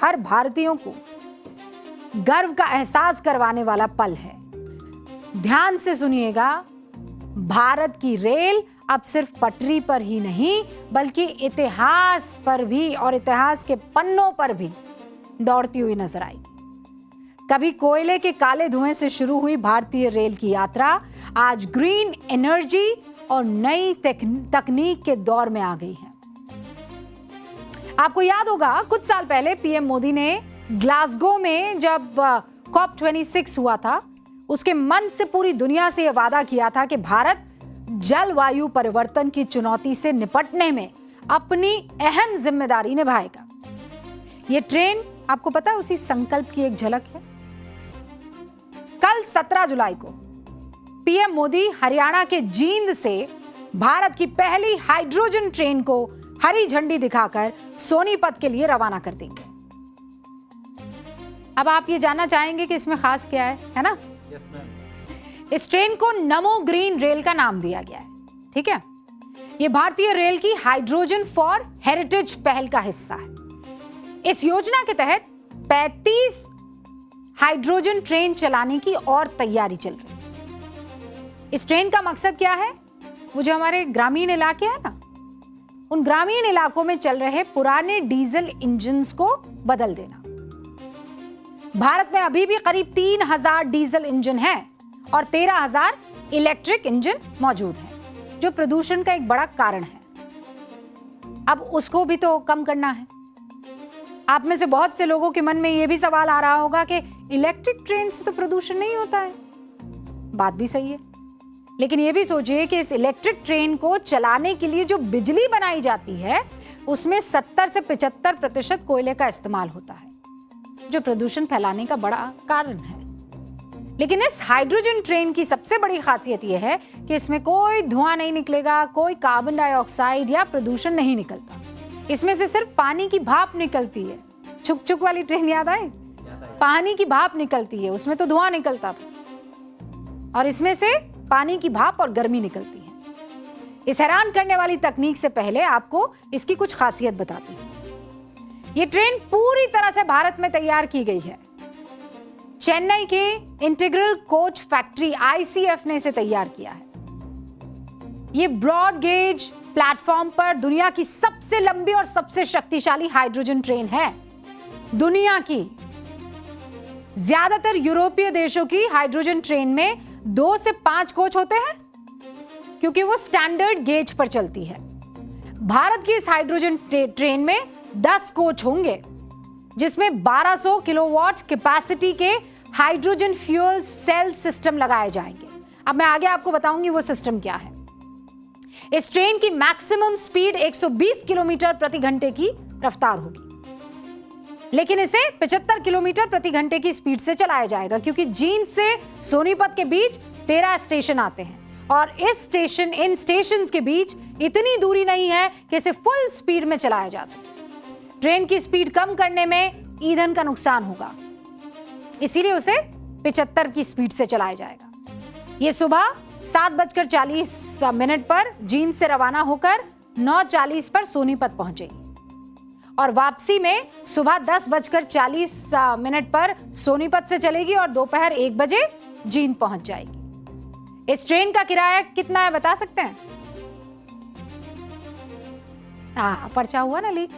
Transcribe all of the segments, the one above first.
हर भारतीयों को गर्व का एहसास करवाने वाला पल है। ध्यान से सुनिएगा, भारत की रेल अब सिर्फ पटरी पर ही नहीं बल्कि इतिहास पर भी और इतिहास के पन्नों पर भी दौड़ती हुई नजर आएगी। कभी कोयले के काले धुएं से शुरू हुई भारतीय रेल की यात्रा आज ग्रीन एनर्जी और नई तकनीक के दौर में आ गई है। आपको याद होगा कुछ साल पहले पीएम मोदी ने ग्लासगो में जब COP26 हुआ था, उसके मंच से पूरी दुनिया से यह वादा किया था कि भारत जलवायु परिवर्तन की चुनौती से निपटने में अपनी अहम जिम्मेदारी निभाएगा। यह ट्रेन आपको पता है उसी संकल्प की एक झलक है। कल 17 जुलाई को पीएम मोदी हरियाणा के जींद से भारत की पहली हाइड्रोजन ट्रेन को हरी झंडी दिखाकर सोनीपत के लिए रवाना कर देंगे। अब आप ये जानना चाहेंगे कि इसमें खास क्या है ना? Yes ma'am. इस ट्रेन को नमो ग्रीन रेल का नाम दिया गया है। ठीक है, ये भारतीय रेल की हाइड्रोजन फॉर हेरिटेज पहल का हिस्सा है। इस योजना के तहत 35 हाइड्रोजन ट्रेन चलाने की और तैयारी चल रही है। इस ट्रेन का मकसद क्या है? वो जो हमारे ग्रामीण इलाके हैं ना, उन ग्रामीण इलाकों में चल रहे पुराने डीजल इंजन्स को बदल देना। भारत में अभी भी करीब 3000 डीजल इंजन हैं और 13000 इलेक्ट्रिक इंजन मौजूद हैं, जो प्रदूषण का एक बड़ा कारण है। अब उसको भी तो कम करना है। आप में से बहुत से लोगों के मन में यह भी सवाल आ रहा होगा कि इलेक्ट्रिक ट्रेन से तो प्रदूषण नहीं होता है। बात भी सही है, लेकिन यह भी सोचिए कि इस इलेक्ट्रिक ट्रेन को चलाने के लिए जो बिजली बनाई जाती है उसमें 70 से 75% कोयले का इस्तेमाल होता है, जो प्रदूषण फैलाने का बड़ा कारण है। लेकिन इस हाइड्रोजन ट्रेन की सबसे बड़ी खासियत यह है कि इसमें कोई धुआं नहीं निकलेगा, कोई कार्बन डाइऑक्साइड या प्रदूषण नहीं निकलता। इसमें से सिर्फ पानी की भाप निकलती है। छुक छुक वाली ट्रेन याद आए? पानी की भाप निकलती है, उसमें तो धुआं निकलता था, और इसमें से पानी की भाप और गर्मी निकलती है। इस हैरान करने वाली तकनीक से पहले आपको इसकी कुछ खासियत बताती हूं। यह ट्रेन पूरी तरह से भारत में तैयार की गई है। चेन्नई के इंटीग्रल कोच फैक्ट्री ICF ने इसे तैयार किया है। यह ब्रॉड गेज प्लेटफॉर्म पर दुनिया की सबसे लंबी और सबसे शक्तिशाली हाइड्रोजन ट्रेन है। दुनिया की ज्यादातर यूरोपीय देशों की हाइड्रोजन ट्रेन में 2 से 5 कोच होते हैं, क्योंकि वो स्टैंडर्ड गेज पर चलती है। भारत की इस हाइड्रोजन ट्रेन में 10 कोच होंगे, जिसमें 1200 किलोवाट कैपेसिटी के हाइड्रोजन फ्यूल सेल सिस्टम लगाए जाएंगे। अब मैं आगे आपको बताऊंगी वो सिस्टम क्या है। इस ट्रेन की मैक्सिमम स्पीड 120 किलोमीटर प्रति घंटे की रफ्तार होगी, लेकिन इसे 75 किलोमीटर प्रति घंटे की स्पीड से चलाया जाएगा, क्योंकि जींद से सोनीपत के बीच 13 स्टेशन आते हैं और इन स्टेशन के बीच इतनी दूरी नहीं है कि इसे फुल स्पीड में चलाया जा सके। ट्रेन की स्पीड कम करने में ईंधन का नुकसान होगा, इसीलिए उसे 75 की स्पीड से चलाया जाएगा। यह सुबह 7:40 पर जींद से रवाना होकर 9:40 पर सोनीपत पहुंचेगी और वापसी में सुबह 10:40 पर सोनीपत से चलेगी और दोपहर 1 बजे जींद पहुंच जाएगी। इस ट्रेन का किराया कितना है बता सकते हैं? पर्चा हुआ ना लीक।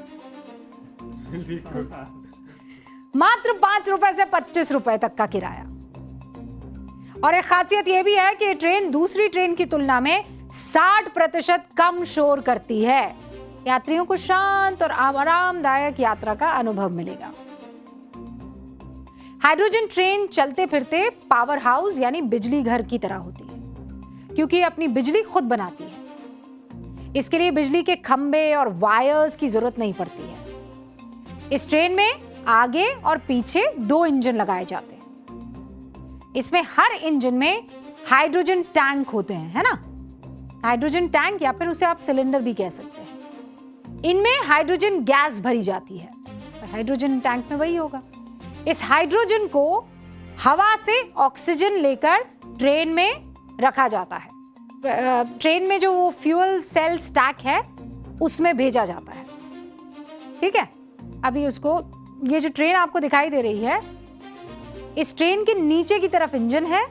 मात्र 5 रुपए से 25 रुपए तक का किराया। और एक खासियत यह भी है कि ट्रेन दूसरी ट्रेन की तुलना में 60% कम शोर करती है। यात्रियों को शांत और आरामदायक यात्रा का अनुभव मिलेगा। हाइड्रोजन ट्रेन चलते फिरते पावर हाउस यानी बिजली घर की तरह होती है, क्योंकि ये अपनी बिजली खुद बनाती है। इसके लिए बिजली के खंभे और वायर्स की जरूरत नहीं पड़ती है। इस ट्रेन में आगे और पीछे 2 इंजन लगाए जाते हैं। इसमें हर इंजन में हाइड्रोजन टैंक होते हैं, है ना? हाइड्रोजन टैंक या फिर उसे आप सिलेंडर भी कह सकते हैं। इनमें हाइड्रोजन गैस भरी जाती है। हाइड्रोजन टैंक में वही होगा। इस हाइड्रोजन को हवा से ऑक्सीजन लेकर ट्रेन में रखा जाता है। ट्रेन में जो वो फ्यूल सेल स्टैक है उसमें भेजा जाता है। ठीक है, अभी उसको ये जो ट्रेन आपको दिखाई दे रही है, इस ट्रेन के नीचे की तरफ इंजन है,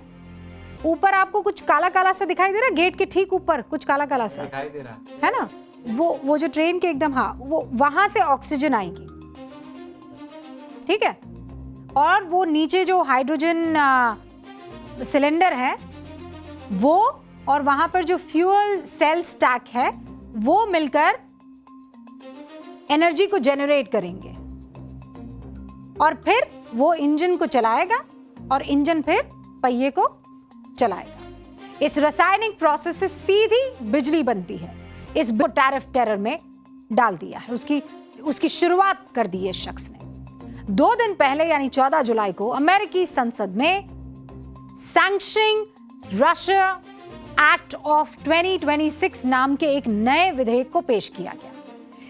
ऊपर आपको कुछ काला काला सा दिखाई दे रहा है, गेट के ठीक ऊपर कुछ काला काला सा दिखाई दे रहा है ना, वो जो ट्रेन के एकदम, हाँ, वो वहां से ऑक्सीजन आएगी, ठीक है। और वो नीचे जो हाइड्रोजन सिलेंडर है वो, और वहां पर जो फ्यूल सेल स्टैक है वो मिलकर एनर्जी को जनरेट करेंगे और फिर वो इंजन को चलाएगा और इंजन फिर पहिए को चलाएगा। इस रासायनिक प्रोसेस से सीधी बिजली बनती है। इस टैरिफ टेरर में डाल दिया है, उसकी शुरुआत कर दी है इस शख्स ने। 2 दिन पहले यानी 14 जुलाई को अमेरिकी संसद में सैंक्शनिंग रशिया एक्ट ऑफ 2026 नाम के एक नए विधेयक को पेश किया गया।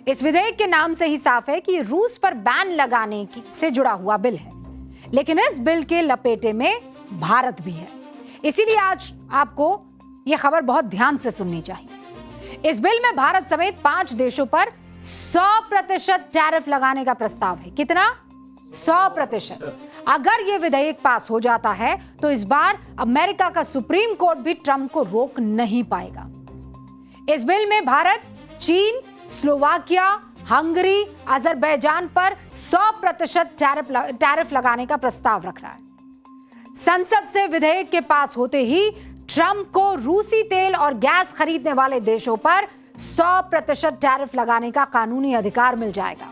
इस विधेयक के नाम से ही साफ है कि रूस पर बैन लगाने से जुड़ा हुआ बिल है, लेकिन इस बिल के लपेटे में भारत भी है। इसीलिए आज आपको यह खबर बहुत ध्यान से सुननी चाहिए। इस बिल में भारत समेत 5 देशों पर 100% टैरिफ लगाने का प्रस्ताव है। कितना? 100%। अगर यह विधेयक पास हो जाता है तो इस बार अमेरिका का सुप्रीम कोर्ट भी ट्रंप को रोक नहीं पाएगा। इस बिल में भारत, चीन, स्लोवाकिया, हंगरी, अजरबैजान पर 100% टैरिफ लगाने का प्रस्ताव रख रहा है। संसद से विधेयक के पास होते ही ट्रंप को रूसी तेल और गैस खरीदने वाले देशों पर 100% टैरिफ लगाने का कानूनी अधिकार मिल जाएगा।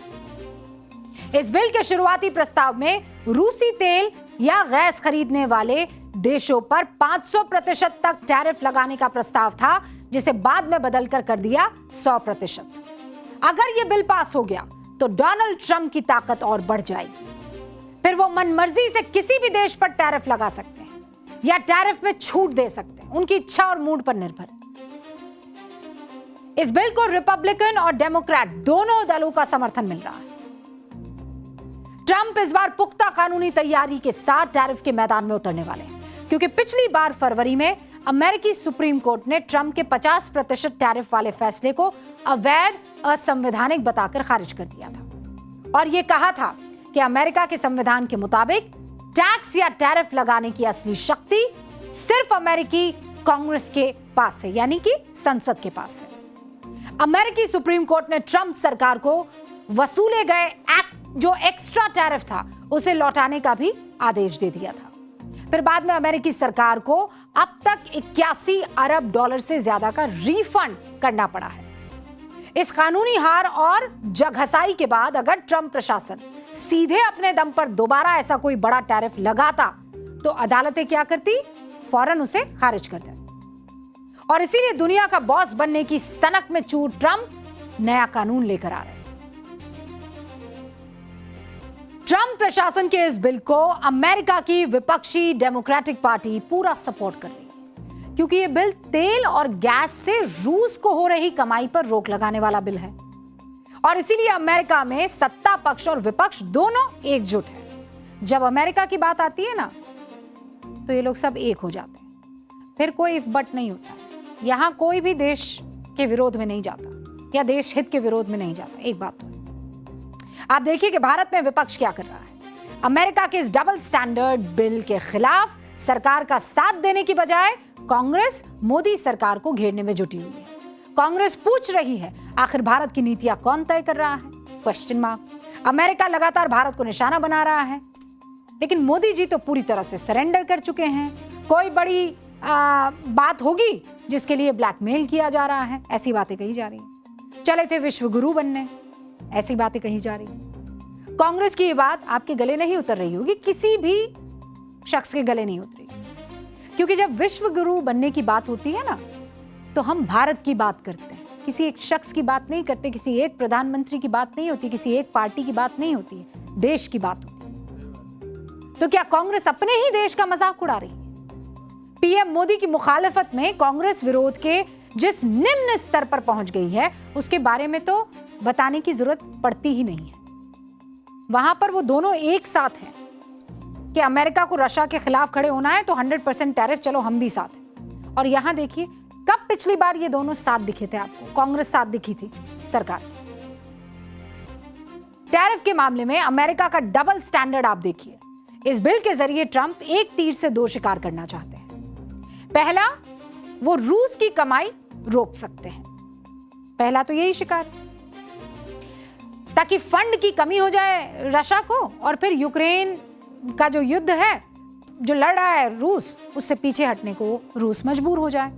इस बिल के शुरुआती प्रस्ताव में रूसी तेल या गैस खरीदने वाले देशों पर 500% तक टैरिफ लगाने का प्रस्ताव था, जिसे बाद में बदलकर कर दिया 100%। अगर यह बिल पास हो गया तो डोनाल्ड ट्रंप की ताकत और बढ़ जाएगी। फिर वो मनमर्जी से किसी भी देश पर टैरिफ लगा सकते हैं या टैरिफ में छूट दे सकते हैं, उनकी इच्छा और मूड पर निर्भर। इस बिल को रिपब्लिकन और डेमोक्रेट दोनों दलों का समर्थन मिल रहा है। ट्रंप इस बार पुख्ता कानूनी तैयारी के साथ टैरिफ के मैदान में उतरने वाले हैं, क्योंकि पिछली बार फरवरी में अमेरिकी सुप्रीम कोर्ट ने ट्रंप के 50% टैरिफ वाले फैसले को अवैध, असंवैधानिक बताकर खारिज कर दिया था और यह कहा था कि अमेरिका के संविधान के मुताबिक टैक्स या टैरिफ लगाने की असली शक्ति सिर्फ अमेरिकी कांग्रेस के पास है, यानी कि संसद के पास है। अमेरिकी सुप्रीम कोर्ट ने ट्रंप सरकार को वसूले गए जो एक्स्ट्रा टैरिफ था उसे लौटाने का भी आदेश दे दिया था। फिर बाद में अमेरिकी सरकार को अब तक 81 अरब डॉलर से ज्यादा का रिफंड करना पड़ा है। इस कानूनी हार और जगहसाई के बाद अगर ट्रंप प्रशासन सीधे अपने दम पर दोबारा ऐसा कोई बड़ा टैरिफ लगाता तो अदालतें क्या करती? फौरन उसे खारिज कर देती। और इसीलिए दुनिया का बॉस बनने की सनक में चूर ट्रंप नया कानून लेकर आ रहे हैं। ट्रंप प्रशासन के इस बिल को अमेरिका की विपक्षी डेमोक्रेटिक पार्टी पूरा सपोर्ट कर रही है, क्योंकि यह बिल तेल और गैस से रूस को हो रही कमाई पर रोक लगाने वाला बिल है और इसीलिए अमेरिका में सत्ता पक्ष और विपक्ष दोनों एकजुट है। जब अमेरिका की बात आती है ना तो ये लोग सब एक हो जाते हैं, फिर कोई इफ बट नहीं होता। यहां कोई भी देश के विरोध में नहीं जाता या देश हित के विरोध में नहीं जाता। एक बात तो है। आप देखिए कि भारत में विपक्ष क्या कर रहा है। अमेरिका के इस डबल स्टैंडर्ड बिल के खिलाफ सरकार का साथ देने की बजाय कांग्रेस मोदी सरकार को घेरने में जुटी हुई है। कांग्रेस पूछ रही है आखिर भारत की नीतियां कौन तय कर रहा है? Question mark. अमेरिका लगातार भारत को निशाना बना रहा है, लेकिन मोदी जी तो पूरी तरह से सरेंडर कर चुके हैं। कोई बड़ी बात होगी जिसके लिए ब्लैकमेल किया जा रहा है, ऐसी बातें कही जा रही हैं। चले थे विश्व गुरु बनने, ऐसी बातें कही जा रही हैं। कांग्रेस की ये बात आपके गले नहीं उतर रही होगी, किसी भी शख्स के गले नहीं उतरी, क्योंकि जब विश्व गुरु बनने की बात होती है ना तो हम भारत की बात करते हैं, किसी एक शख्स की बात नहीं करते, किसी एक प्रधानमंत्री की बात नहीं होती, किसी एक पार्टी की बात नहीं होती है, देश की बात होती है। तो क्या कांग्रेस अपने ही देश का मजाक उड़ा रही है? पीएम मोदी की मुखालिफत में कांग्रेस विरोध के जिस निम्न स्तर पर पहुंच गई है उसके बारे में तो बताने की जरूरत पड़ती ही नहीं है। वहां पर वो दोनों एक साथ हैं कि अमेरिका को रशिया के खिलाफ खड़े होना है तो 100% टैरिफ, चलो हम भी साथ हैं। और यहां देखिए कब पिछली बार ये दोनों साथ दिखे थे आपको? कांग्रेस साथ दिखी थी सरकार। टैरिफ के मामले में अमेरिका का डबल स्टैंडर्ड आप देखिए। इस बिल के जरिए ट्रंप एक तीर से दो शिकार करना चाहते हैं। पहला, वो रूस की कमाई रोक सकते हैं। पहला तो यही शिकार, ताकि फंड की कमी हो जाए रशिया को, और फिर यूक्रेन का जो युद्ध है, जो लड़ रहा है रूस, उससे पीछे हटने को रूस मजबूर हो जाए।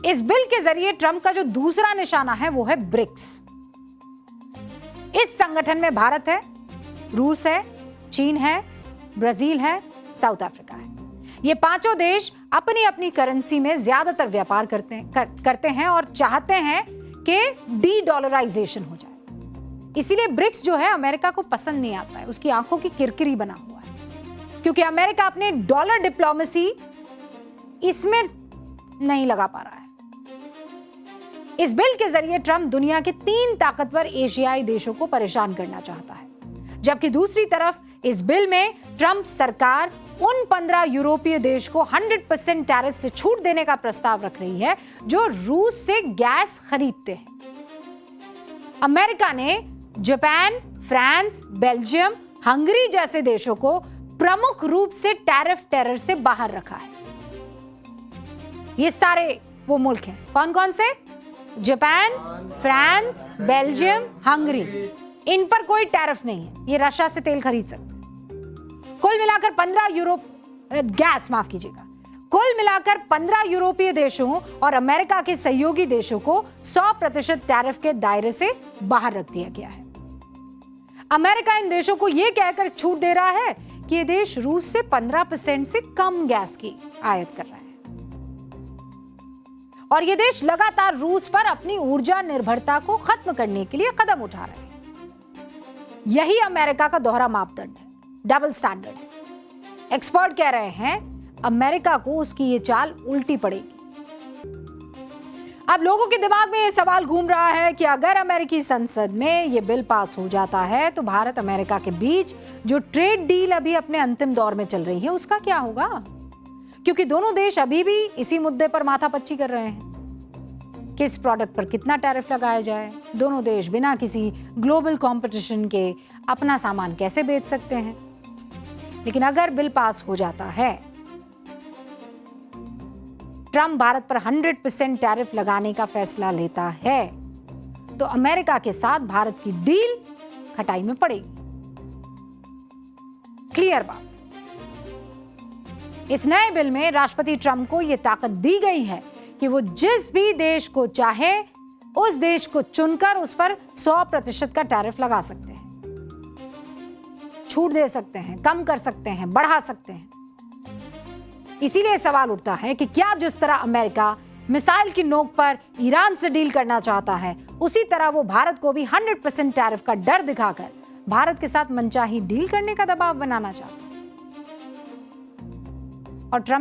इस बिल के जरिए ट्रंप का जो दूसरा निशाना है वो है ब्रिक्स। इस संगठन में भारत है, रूस है, चीन है, ब्राजील है, साउथ अफ्रीका है। ये पांचों देश अपनी अपनी करेंसी में ज्यादातर व्यापार करते हैं और चाहते हैं कि डी डॉलराइजेशन हो जाए। इसीलिए ब्रिक्स जो है अमेरिका को पसंद नहीं आता है, उसकी आंखों की किरकिरी बना हुआ है, क्योंकि अमेरिका अपने डॉलर डिप्लोमेसी इसमें नहीं लगा पा रहा है। इस बिल के जरिए ट्रंप दुनिया के 3 ताकतवर एशियाई देशों को परेशान करना चाहता है, जबकि दूसरी तरफ इस बिल में ट्रंप सरकार उन 15 यूरोपीय देश को 100% टैरिफ से छूट देने का प्रस्ताव रख रही है जो रूस से गैस खरीदते हैं। अमेरिका ने जापान, फ्रांस, बेल्जियम, हंगरी जैसे देशों को प्रमुख रूप से टैरिफ टेरर से बाहर रखा है। ये सारे वो मुल्क हैं, कौन कौन से? Japan, France, Belgium, Hungary. इन पर कोई टैरिफ नहीं है, ये रशिया से तेल खरीद सकते हैं। कुल मिलाकर 15 यूरोपीय देशों और अमेरिका के सहयोगी देशों को 100% टैरिफ के दायरे से बाहर रख दिया गया है। अमेरिका इन देशों को यह कहकर छूट दे रहा है कि ये देश रूस से 15% से कम गैस की आयात कर रहा है, और ये देश लगातार रूस पर अपनी ऊर्जा निर्भरता को खत्म करने के लिए कदम उठा रहे हैं। यही अमेरिका का दोहरा मापदंड है, डबल स्टैंडर्ड है। एक्सपर्ट कह रहे हैं अमेरिका को उसकी ये चाल उल्टी पड़ेगी। अब लोगों के दिमाग में ये सवाल घूम रहा है कि अगर अमेरिकी संसद में ये बिल पास हो जाता है तो भारत अमेरिका के बीच जो ट्रेड डील अभी अपने अंतिम दौर में चल रही है उसका क्या होगा, क्योंकि दोनों देश अभी भी इसी मुद्दे पर माथापच्ची कर रहे हैं, किस प्रोडक्ट पर कितना टैरिफ लगाया जाए। दोनों देश बिना किसी ग्लोबल कंपटीशन के अपना सामान कैसे बेच सकते हैं। लेकिन अगर बिल पास हो जाता है, ट्रंप भारत पर 100% टैरिफ लगाने का फैसला लेता है, तो अमेरिका के साथ भारत की डील खटाई में पड़ेगी। क्लियर बात। इस नए बिल में राष्ट्रपति ट्रंप को यह ताकत दी गई है कि वो जिस भी देश को चाहे उस देश को चुनकर उस पर 100% का टैरिफ लगा सकते हैं, छूट दे सकते हैं, कम कर सकते हैं, बढ़ा सकते हैं। इसीलिए सवाल उठता है कि क्या जिस तरह अमेरिका मिसाइल की नोक पर ईरान से डील करना चाहता है, उसी तरह वो भारत को भी 100% टैरिफ का डर दिखाकर भारत के साथ मनचाही डील करने का दबाव बनाना चाहता है। और ट्रंप